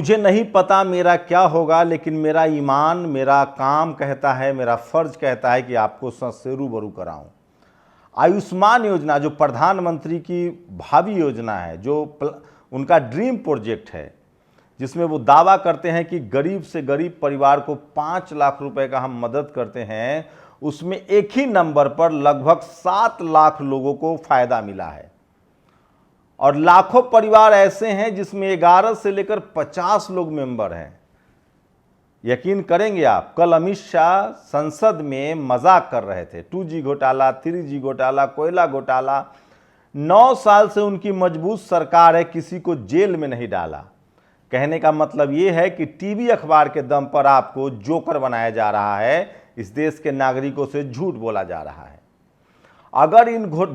मुझे नहीं पता मेरा क्या होगा, लेकिन मेरा ईमान, मेरा काम कहता है, मेरा फर्ज कहता है कि आपको सच से रूबरू कराऊं। आयुष्मान योजना जो प्रधानमंत्री की भावी योजना है, जो उनका ड्रीम प्रोजेक्ट है, जिसमें वो दावा करते हैं कि गरीब से गरीब परिवार को 5 लाख रुपए का हम मदद करते हैं, उसमें एक ही नंबर पर लगभग 7 लाख लोगों को फायदा मिला है। और लाखों परिवार ऐसे हैं जिसमें 11 से लेकर 50 लोग मेंबर हैं। यकीन करेंगे आप, कल अमित शाह संसद में मजाक कर रहे थे, 2G घोटाला, 3G घोटाला, कोयला घोटाला। 9 साल से उनकी मजबूत सरकार है, किसी को जेल में नहीं डाला। कहने का मतलब ये है कि टीवी अखबार के दम पर आपको जोकर बनाया जा रहा है, इस देश के नागरिकों से झूठ बोला जा रहा है। अगर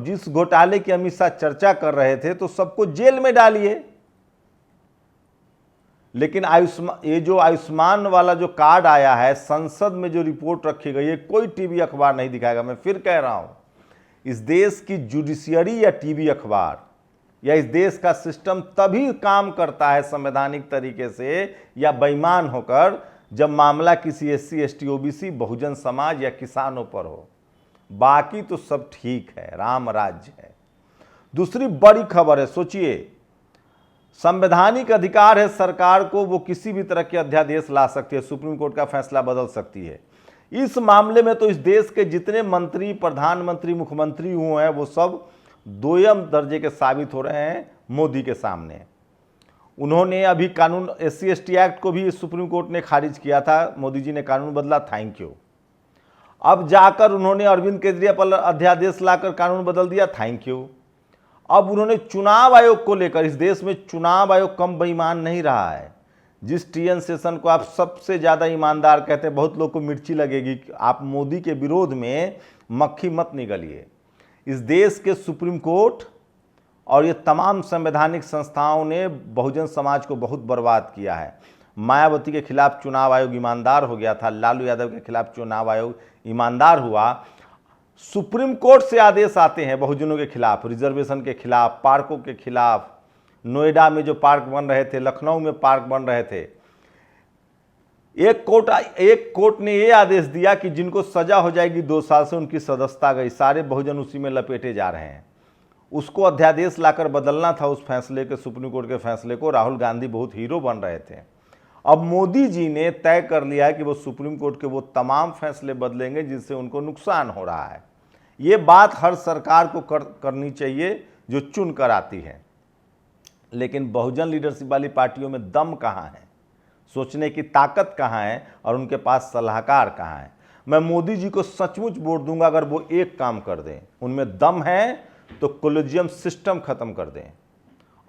जिस घोटाले की अमित शाह चर्चा कर रहे थे तो सबको जेल में डालिए, लेकिन ये जो आयुष्मान वाला जो कार्ड आया है, संसद में जो रिपोर्ट रखी गई है, कोई टीवी अखबार नहीं दिखाएगा। मैं फिर कह रहा हूं, इस देश की जुडिशियरी या टीवी अखबार या इस देश का सिस्टम तभी काम करता है संवैधानिक तरीके से या बेईमान होकर, जब मामला किसी SC ST OBC Bahujan Samaj या किसानों पर हो। बाकी तो सब ठीक है, राम राज्य है। दूसरी बड़ी खबर है, सोचिए, संवैधानिक अधिकार है सरकार को, वो किसी भी तरह के अध्यादेश ला सकती है, सुप्रीम कोर्ट का फैसला बदल सकती है। इस मामले में तो इस देश के जितने मंत्री, प्रधानमंत्री, मुख्यमंत्री हुए हैं, वो सब दोयम दर्जे के साबित हो रहे हैं मोदी के सामने। उन्होंने अभी कानून SC ST एक्ट को भी सुप्रीम कोर्ट ने खारिज किया था, मोदी जी ने कानून बदला, थैंक यू। अब जाकर उन्होंने अरविंद केजरीवाल पर अध्यादेश लाकर कानून बदल दिया, थैंक यू। अब उन्होंने चुनाव आयोग को लेकर, इस देश में चुनाव आयोग कम बेईमान नहीं रहा है। जिस TN सेशन को आप सबसे ज़्यादा ईमानदार कहते हैं, बहुत लोग को मिर्ची लगेगी, आप मोदी के विरोध में मक्खी मत निगलिए। इस देश के सुप्रीम कोर्ट और ये तमाम संवैधानिक संस्थाओं ने बहुजन समाज को बहुत बर्बाद किया है। मायावती के खिलाफ चुनाव आयोग ईमानदार हो गया था, लालू यादव के खिलाफ चुनाव आयोग ईमानदार हुआ। सुप्रीम कोर्ट से आदेश आते हैं बहुजनों के खिलाफ, रिजर्वेशन के खिलाफ, पार्कों के खिलाफ। नोएडा में जो पार्क बन रहे थे, लखनऊ में पार्क बन रहे थे, एक कोर्ट ने यह आदेश दिया कि जिनको सजा हो जाएगी 2 साल से, उनकी सदस्यता गई, सारे बहुजन उसी में लपेटे जा रहे हैं। उसको अध्यादेश लाकर बदलना था, उस फैसले के, सुप्रीम कोर्ट के फैसले को। राहुल गांधी बहुत हीरो बन रहे थे। अब मोदी जी ने तय कर लिया है कि वो सुप्रीम कोर्ट के वो तमाम फैसले बदलेंगे जिससे उनको नुकसान हो रहा है। ये बात हर सरकार को करनी चाहिए जो चुन कर आती है, लेकिन बहुजन लीडरशिप वाली पार्टियों में दम कहाँ है, सोचने की ताकत कहाँ है, और उनके पास सलाहकार कहाँ है। मैं मोदी जी को सचमुच वोट दूंगा अगर वो एक काम कर दें, उनमें दम है तो कोलेजियम सिस्टम खत्म कर दें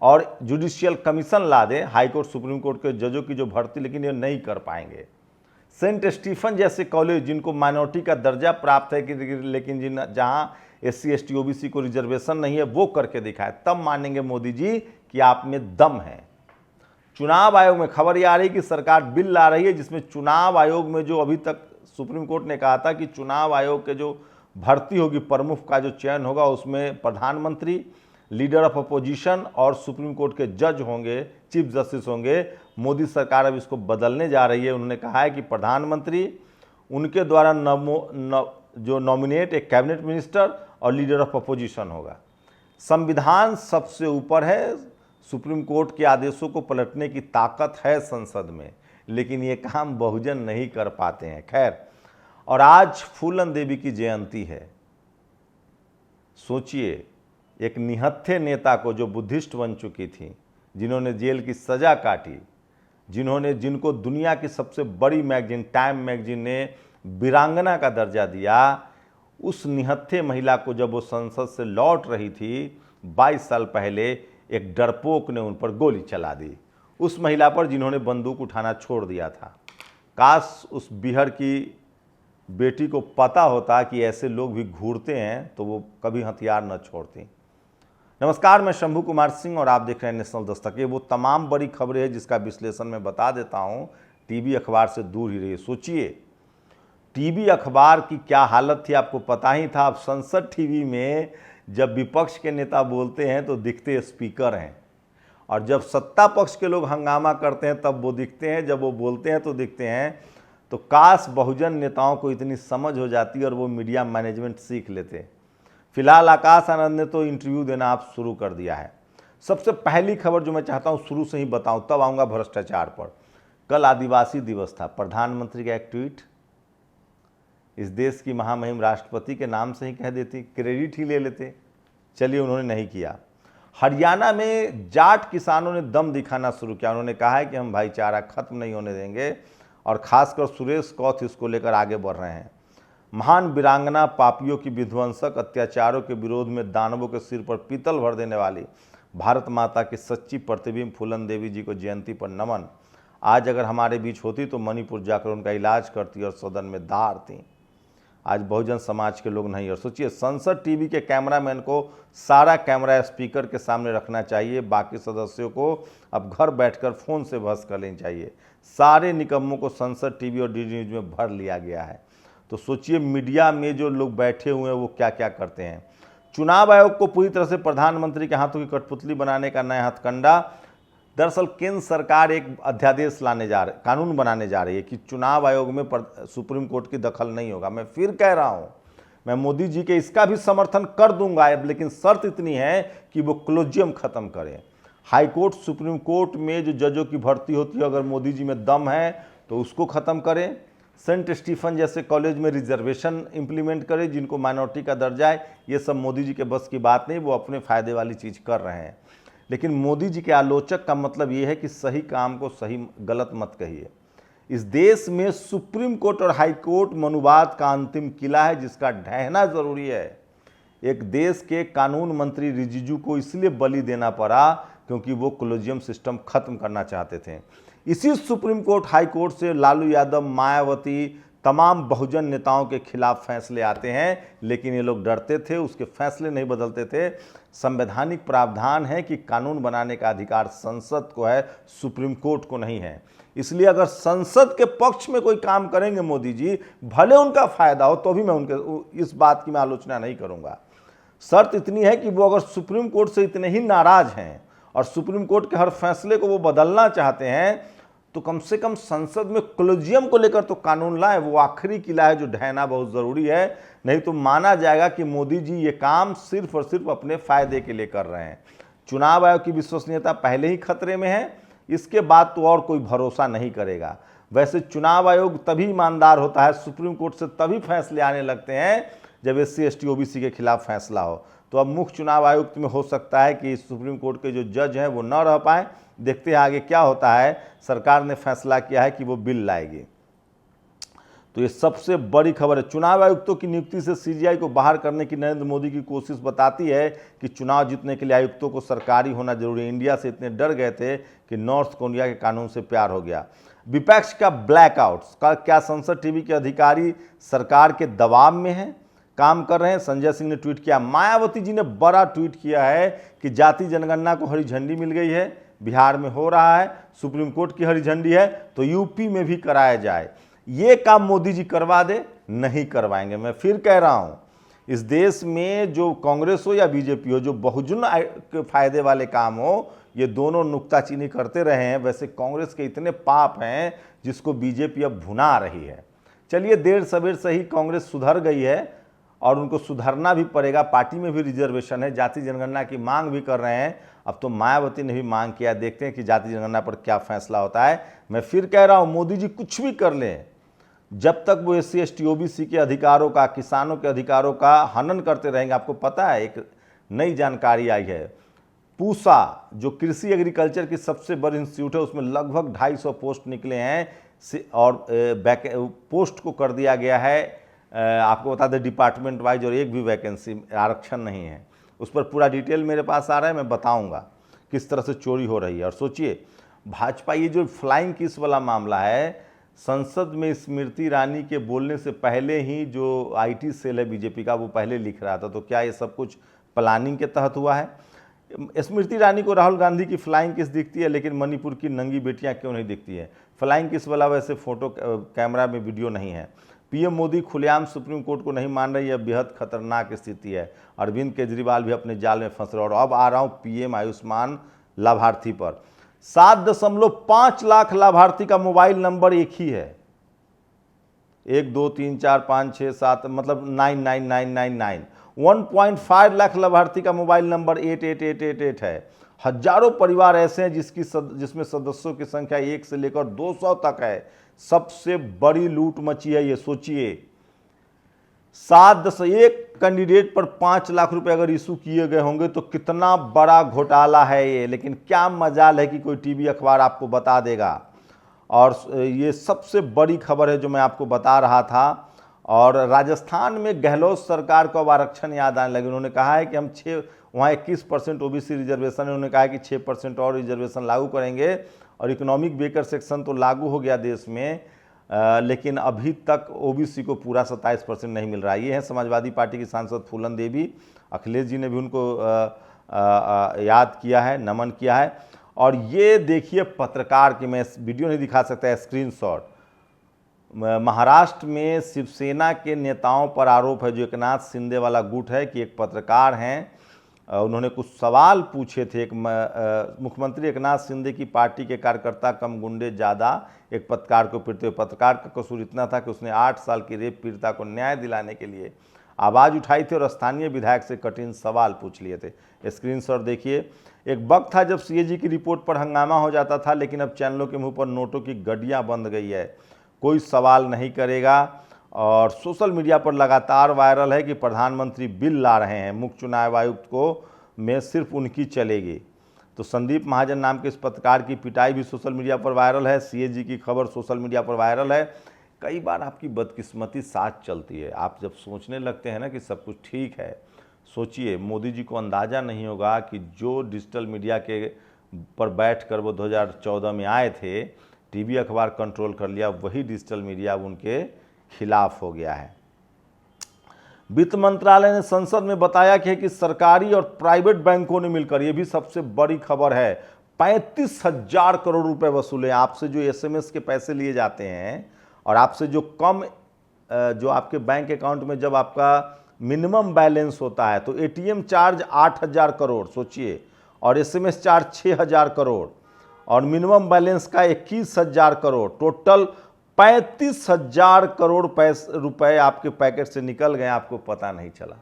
और जुडिशियल कमीशन ला दें, हाई कोर्ट सुप्रीम कोर्ट के जजों की जो भर्ती, लेकिन ये नहीं कर पाएंगे। सेंट स्टीफन जैसे कॉलेज जिनको माइनॉरिटी का दर्जा प्राप्त है, लेकिन जहां SC ST OBC को रिजर्वेशन नहीं है, वो करके दिखाए, तब मानेंगे मोदी जी कि आप में दम है। चुनाव आयोग में खबर यह आ रही कि सरकार बिल ला रही है जिसमें चुनाव आयोग में जो अभी तक सुप्रीम कोर्ट ने कहा था कि चुनाव आयोग के जो भर्ती होगी, प्रमुख का जो चयन होगा, उसमें प्रधानमंत्री, लीडर ऑफ अपोजिशन और सुप्रीम कोर्ट के जज होंगे, चीफ जस्टिस होंगे। मोदी सरकार अब इसको बदलने जा रही है। उन्होंने कहा है कि प्रधानमंत्री, उनके द्वारा जो नॉमिनेट एक कैबिनेट मिनिस्टर और लीडर ऑफ अपोजिशन होगा। संविधान सबसे ऊपर है, सुप्रीम कोर्ट के आदेशों को पलटने की ताकत है संसद में, लेकिन ये काम बहुजन नहीं कर पाते हैं। खैर, और आज फूलन देवी की जयंती है। सोचिए, एक निहत्थे नेता को जो बुद्धिस्ट बन चुकी थी, जिन्होंने जेल की सजा काटी, जिनको दुनिया की सबसे बड़ी मैगजीन टाइम मैगजीन ने वीरांगना का दर्जा दिया, उस निहत्थे महिला को जब वो संसद से लौट रही थी 22 साल पहले, एक डरपोक ने उन पर गोली चला दी, उस महिला पर जिन्होंने बंदूक उठाना छोड़ दिया था। काश उस बिहार की बेटी को पता होता कि ऐसे लोग भी घूरते हैं तो वो कभी हथियार न छोड़ती। नमस्कार, मैं शंभू कुमार सिंह और आप देख रहे हैं नेशनल दस्तक। ये वो तमाम बड़ी खबरें हैं जिसका विश्लेषण मैं बता देता हूँ। टीवी अखबार से दूर ही रहिए। सोचिए, टीवी अखबार की क्या हालत थी आपको पता ही था। अब संसद टीवी में जब विपक्ष के नेता बोलते हैं तो दिखते स्पीकर हैं, और जब सत्ता पक्ष के लोग हंगामा करते हैं तब वो दिखते हैं, जब वो बोलते हैं तो दिखते हैं। तो काश बहुजन नेताओं को इतनी समझ हो जाती और वो मीडिया मैनेजमेंट सीख लेते। फिलहाल आकाश आनंद ने तो इंटरव्यू देना आप शुरू कर दिया है। सबसे पहली खबर जो मैं चाहता हूं शुरू से ही बताऊं, तब आऊंगा भ्रष्टाचार पर। कल आदिवासी दिवस था, प्रधानमंत्री का एक ट्वीट इस देश की महामहिम राष्ट्रपति के नाम से ही कह देती, क्रेडिट ही ले लेते। चलिए, उन्होंने नहीं किया। हरियाणा में जाट किसानों ने दम दिखाना शुरू किया। उन्होंने कहा है कि हम भाईचारा खत्म नहीं होने देंगे, और खासकर सुरेश कौथ इसको लेकर आगे बढ़ रहे हैं। महान वीरांगना, पापियों की विध्वंसक, अत्याचारों के विरोध में दानवों के सिर पर पीतल भर देने वाली भारत माता की सच्ची प्रतिबिंब फूलन देवी जी को जयंती पर नमन। आज अगर हमारे बीच होती तो मणिपुर जाकर उनका इलाज करती और सदन में धारती। आज बहुजन समाज के लोग नहीं। और सोचिए, संसद टीवी के कैमरामैन को सारा कैमरा स्पीकर के सामने रखना चाहिए, बाकी सदस्यों को अब घर बैठकर फ़ोन से बहस कर लेनी चाहिए। सारे निकम्मों को संसद टीवी और डीडी न्यूज़ में भर लिया गया है। तो सोचिए, मीडिया में जो लोग बैठे हुए हैं वो क्या क्या करते हैं। चुनाव आयोग को पूरी तरह से प्रधानमंत्री के हाथों की कठपुतली बनाने का नया हथकंडा। दरअसल केंद्र सरकार एक अध्यादेश कानून बनाने जा रही है कि चुनाव आयोग में सुप्रीम कोर्ट की दखल नहीं होगा। मैं फिर कह रहा हूं, मैं मोदी जी के इसका भी समर्थन कर दूंगा, लेकिन शर्त इतनी है कि वो क्लोजियम खत्म करें। हाई कोर्ट, सुप्रीम कोर्ट में जो जजों की भर्ती होती है, अगर मोदी जी में दम है तो उसको खत्म करें। सेंट स्टीफन जैसे कॉलेज में रिजर्वेशन इंप्लीमेंट करें, जिनको माइनॉरिटी का दर्जा है। ये सब मोदी जी के बस की बात नहीं, वो अपने फायदे वाली चीज़ कर रहे हैं। लेकिन मोदी जी के आलोचक का मतलब ये है कि सही काम को सही गलत मत कहिए। इस देश में सुप्रीम कोर्ट और हाई कोर्ट मनुवाद का अंतिम किला है, जिसका ढहना जरूरी है। एक देश के कानून मंत्री रिजिजू को इसलिए बलि देना पड़ा क्योंकि वो कॉलेजियम सिस्टम खत्म करना चाहते थे। इसी सुप्रीम कोर्ट, हाई कोर्ट से लालू यादव, मायावती, तमाम बहुजन नेताओं के खिलाफ फैसले आते हैं, लेकिन ये लोग डरते थे, उसके फैसले नहीं बदलते थे। संवैधानिक प्रावधान है कि कानून बनाने का अधिकार संसद को है, सुप्रीम कोर्ट को नहीं है। इसलिए अगर संसद के पक्ष में कोई काम करेंगे मोदी जी, भले उनका फायदा हो, तो भी मैं उनके इस बात की मैं आलोचना नहीं करूंगा। शर्त इतनी है कि वो अगर सुप्रीम कोर्ट से इतने ही नाराज हैं और सुप्रीम कोर्ट के हर फैसले को वो बदलना चाहते हैं, तो कम से कम संसद में कॉलेजियम को लेकर तो कानून लाए। वो आखिरी किला है जो ढहना बहुत ज़रूरी है, नहीं तो माना जाएगा कि मोदी जी ये काम सिर्फ और सिर्फ अपने फायदे के लिए कर रहे हैं। चुनाव आयोग की विश्वसनीयता पहले ही खतरे में है, इसके बाद तो और कोई भरोसा नहीं करेगा। वैसे चुनाव आयोग तभी ईमानदार होता है, सुप्रीम कोर्ट से तभी फैसले आने लगते हैं जब SC ST OBC के खिलाफ फैसला हो। तो अब मुख्य चुनाव आयुक्त में हो सकता है कि सुप्रीम कोर्ट के जो जज हैं वो न रह पाए। देखते हैं आगे क्या होता है। सरकार ने फैसला किया है कि वो बिल लाएगी। तो ये सबसे बड़ी खबर है। चुनाव आयुक्तों की नियुक्ति से CGI को बाहर करने की नरेंद्र मोदी की कोशिश बताती है कि चुनाव जीतने के लिए आयुक्तों को सरकारी होना जरूरी है। इंडिया से इतने डर गए थे कि नॉर्थ कोरिया के कानून से प्यार हो गया। विपक्ष का ब्लैकआउट, क्या संसद टीवी के अधिकारी सरकार के दबाव में हैं, काम कर रहे हैं? संजय सिंह ने ट्वीट किया। मायावती जी ने बड़ा ट्वीट किया है कि जाति जनगणना को हरी झंडी मिल गई है, बिहार में हो रहा है, सुप्रीम कोर्ट की हरी झंडी है, तो यूपी में भी कराया जाए। ये काम मोदी जी करवा दे, नहीं करवाएंगे। मैं फिर कह रहा हूं, इस देश में जो कांग्रेस हो या बीजेपी हो, जो बहुजन के फायदे वाले काम हो, ये दोनों नुक्ताचीनी करते रहे हैं। वैसे कांग्रेस के इतने पाप हैं जिसको बीजेपी अब भुना रही है। चलिए, देर सवेर से ही कांग्रेस सुधर गई है और उनको सुधरना भी पड़ेगा। पार्टी में भी रिजर्वेशन है, जाति जनगणना की मांग भी कर रहे हैं। अब तो मायावती ने भी मांग किया, देखते हैं कि जाति जनगणना पर क्या फैसला होता है। मैं फिर कह रहा हूं, मोदी जी कुछ भी कर लें, जब तक वो SC ST OBC के अधिकारों का, किसानों के अधिकारों का हनन करते रहेंगे। आपको पता है, एक नई जानकारी आई है, पूसा जो कृषि एग्रीकल्चर की सबसे बड़ी इंस्टीट्यूट है, उसमें लगभग 250 पोस्ट निकले हैं और पोस्ट को कर दिया गया है, आपको बता दें, डिपार्टमेंट वाइज, और एक भी वैकेंसी आरक्षण नहीं है। उस पर पूरा डिटेल मेरे पास आ रहा है, मैं बताऊंगा किस तरह से चोरी हो रही है। और सोचिए, भाजपा ये जो फ्लाइंग किस वाला मामला है, संसद में स्मृति ईरानी के बोलने से पहले ही जो IT सेल है बीजेपी का, वो पहले लिख रहा था। तो क्या ये सब कुछ प्लानिंग के तहत हुआ है? स्मृति ईरानी को राहुल गांधी की फ्लाइंग किस दिखती है, लेकिन मणिपुर की नंगी बेटियां क्यों नहीं दिखती है? फ्लाइंग किस वाला वैसे फोटो कैमरा में वीडियो नहीं है। PM मोदी खुलेआम सुप्रीम कोर्ट को नहीं मान रही है, बेहद खतरनाक स्थिति है। अरविंद केजरीवाल भी अपने जाल में फंस रहे। और अब आ रहा हूँ PM आयुष्मान लाभार्थी पर। 7.5 लाख लाभार्थी का मोबाइल नंबर एक ही है, 1 2 3 4 5 6 7, मतलब 99999। 1.5 लाख लाभार्थी का मोबाइल नंबर 88888 है। हजारों परिवार ऐसे हैं जिसमें सदस्यों की संख्या 1 से लेकर 200 तक है। सबसे बड़ी लूट मची है, ये सोचिए। 1 कैंडिडेट पर 5 लाख रुपए अगर इशू किए गए होंगे तो कितना बड़ा घोटाला है ये। लेकिन क्या मजाल है कि कोई टीवी अखबार आपको बता देगा। और ये सबसे बड़ी खबर है जो मैं आपको बता रहा था। और राजस्थान में गहलोत सरकार को अब आरक्षण याद आने लगे। उन्होंने कहा है कि हम वहाँ 21% ओबीसी रिजर्वेशन है, उन्होंने कहा है कि 6% और रिजर्वेशन लागू करेंगे। और इकोनॉमिक वेकर सेक्शन तो लागू हो गया देश में, लेकिन अभी तक ओबीसी को पूरा 27% नहीं मिल रहा है। ये है समाजवादी पार्टी की सांसद फूलन देवी। अखिलेश जी ने भी उनको याद किया है, नमन किया है। और ये देखिए पत्रकार की, मैं वीडियो नहीं दिखा सकता, स्क्रीनशॉट। महाराष्ट्र में शिवसेना के नेताओं पर आरोप है, जो एकनाथ शिंदे वाला गुट है, कि एक पत्रकार हैं, उन्होंने कुछ सवाल पूछे थे। एक मुख्यमंत्री एकनाथ शिंदे की पार्टी के कार्यकर्ता कम गुंडे ज़्यादा एक पत्रकार को पीटते हुए। पत्रकार का कसूर इतना था कि उसने 8 साल की रेप पीड़िता को न्याय दिलाने के लिए आवाज़ उठाई थी और स्थानीय विधायक से कठिन सवाल पूछ लिए थे। स्क्रीनशॉट देखिए। एक वक्त था जब सीएजी की रिपोर्ट पर हंगामा हो जाता था, लेकिन अब चैनलों के मुंह पर नोटों की गड्डियां बंद गई है, कोई सवाल नहीं करेगा। और सोशल मीडिया पर लगातार वायरल है कि प्रधानमंत्री बिल ला रहे हैं, मुख्य चुनाव आयुक्त को में सिर्फ उनकी चलेगी। तो संदीप महाजन नाम के इस पत्रकार की पिटाई भी सोशल मीडिया पर वायरल है। सीएजी की खबर सोशल मीडिया पर वायरल है। कई बार आपकी बदकिस्मती साथ चलती है। आप जब सोचने लगते हैं ना कि सब कुछ ठीक है, सोचिए मोदी जी को अंदाज़ा नहीं होगा कि जो डिजिटल मीडिया के पर बैठकर वो 2014 में आए थे, टीवी अखबार कंट्रोल कर लिया, वही डिजिटल मीडिया उनके खिलाफ हो गया है। वित्त मंत्रालय ने संसद में बताया कि सरकारी और प्राइवेट बैंकों ने मिलकर, ये भी सबसे बड़ी खबर है, 35,000 करोड़ रुपए वसूले। आपसे जो एसएमएस के पैसे लिए जाते हैं और आपसे जो कम, जो आपके बैंक अकाउंट में जब आपका मिनिमम बैलेंस होता है, तो एटीएम चार्ज 8,000 करोड़ सोचिए, और एसएमएस चार्ज 6,000 करोड़, और मिनिमम बैलेंस का 21,000 करोड़, टोटल 35,000 करोड़ रुपए आपके पैकेट से निकल गए, आपको पता नहीं चला।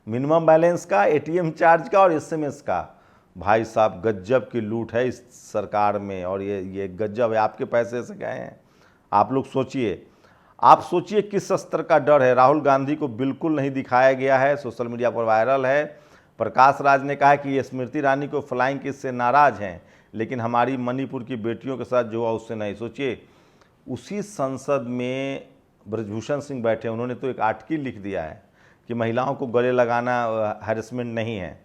मिनिमम बैलेंस का, एटीएम चार्ज का और एसएमएस का। भाई साहब गज्जब की लूट है इस सरकार में, और ये गज्जब है। आपके पैसे से गए हैं, आप लोग सोचिए। आप सोचिए किस स्तर का डर है। राहुल गांधी को बिल्कुल नहीं दिखाया गया है, सोशल मीडिया पर वायरल है। प्रकाश राज ने कहा कि ये स्मृति ईरानी को फ्लाइंग किस से नाराज हैं, लेकिन हमारी मणिपुर की बेटियों के साथ जो हुआ उससे नहीं। सोचिए उसी संसद में ब्रजभूषण सिंह बैठे, उन्होंने तो एक आर्टिकल लिख दिया है कि महिलाओं को गले लगाना हैरेसमेंट नहीं है।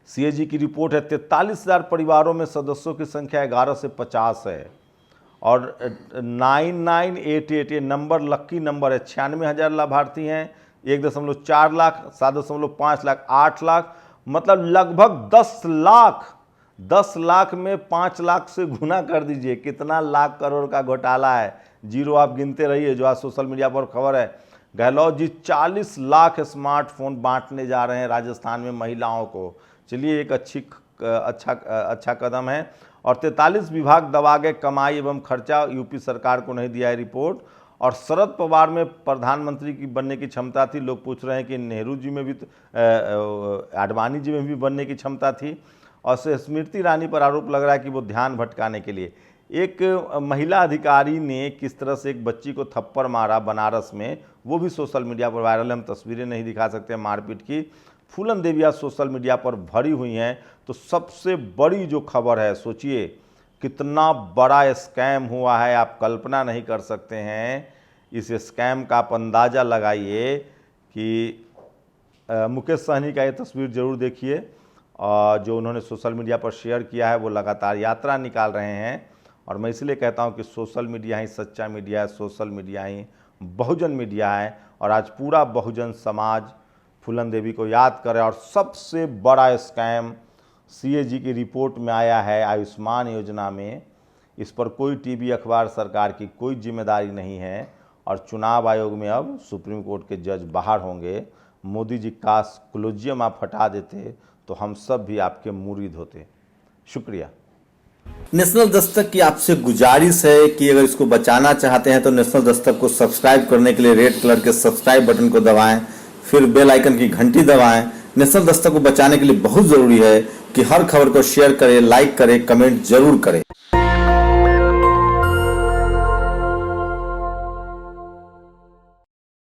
सीएजी की रिपोर्ट है 43,000 परिवारों में सदस्यों की संख्या 11 से 50 है। और 9988 ये नंबर लक्की नंबर है। 96,000 लाभार्थी हैं, 1.4 लाख, 7.5 लाख, 8 लाख, मतलब लगभग 10 लाख। 10 लाख में 5 लाख से गुना कर दीजिए, कितना लाख करोड़ का घोटाला है। जीरो आप गिनते रहिए। जो आज सोशल मीडिया पर खबर है, गहलोत जी 40 लाख स्मार्टफोन बांटने जा रहे हैं राजस्थान में महिलाओं को। चलिए एक अच्छा कदम है। और 43 विभाग दबा गए कमाई एवं खर्चा, यूपी सरकार को नहीं दिया है रिपोर्ट। और शरद पवार में प्रधानमंत्री की बनने की क्षमता थी, लोग पूछ रहे हैं कि नेहरू जी में भी, आडवाणी जी में भी बनने की क्षमता थी। और स्मृति ईरानी पर आरोप लग रहा है कि वो ध्यान भटकाने के लिए। एक महिला अधिकारी ने किस तरह से एक बच्ची को थप्पड़ मारा बनारस में, वो भी सोशल मीडिया पर वायरल है। हम तस्वीरें नहीं दिखा सकते मारपीट की। फूलन देवी आज सोशल मीडिया पर भरी हुई हैं। तो सबसे बड़ी जो खबर है, सोचिए कितना बड़ा स्कैम हुआ है, आप कल्पना नहीं कर सकते हैं। इस स्कैम का आप अंदाज़ा लगाइए कि मुकेश सहनी का ये तस्वीर जरूर देखिए, और जो उन्होंने सोशल मीडिया पर शेयर किया है, वो लगातार यात्रा निकाल रहे हैं। और मैं इसलिए कहता हूं कि सोशल मीडिया ही सच्चा मीडिया है, सोशल मीडिया ही बहुजन मीडिया है। और आज पूरा बहुजन समाज फूलन देवी को याद करे। और सबसे बड़ा स्कैम सीएजी की रिपोर्ट में आया है आयुष्मान योजना में। इस पर कोई टीवी अखबार सरकार की कोई जिम्मेदारी नहीं है। और चुनाव आयोग में अब सुप्रीम कोर्ट के जज बाहर होंगे। मोदी जी काश कोलोजियम आप हटा देते तो हम सब भी आपके मुरीद होते। शुक्रिया। नेशनल दस्तक की आपसे गुजारिश है कि अगर इसको बचाना चाहते हैं तो नेशनल दस्तक को सब्सक्राइब करने के लिए रेड कलर के सब्सक्राइब बटन को दबाएं, फिर बेल आइकन की घंटी दबाएं। नेशनल दस्तक को बचाने के लिए बहुत जरूरी है कि हर खबर को शेयर करें, लाइक करें, कमेंट जरूर करें।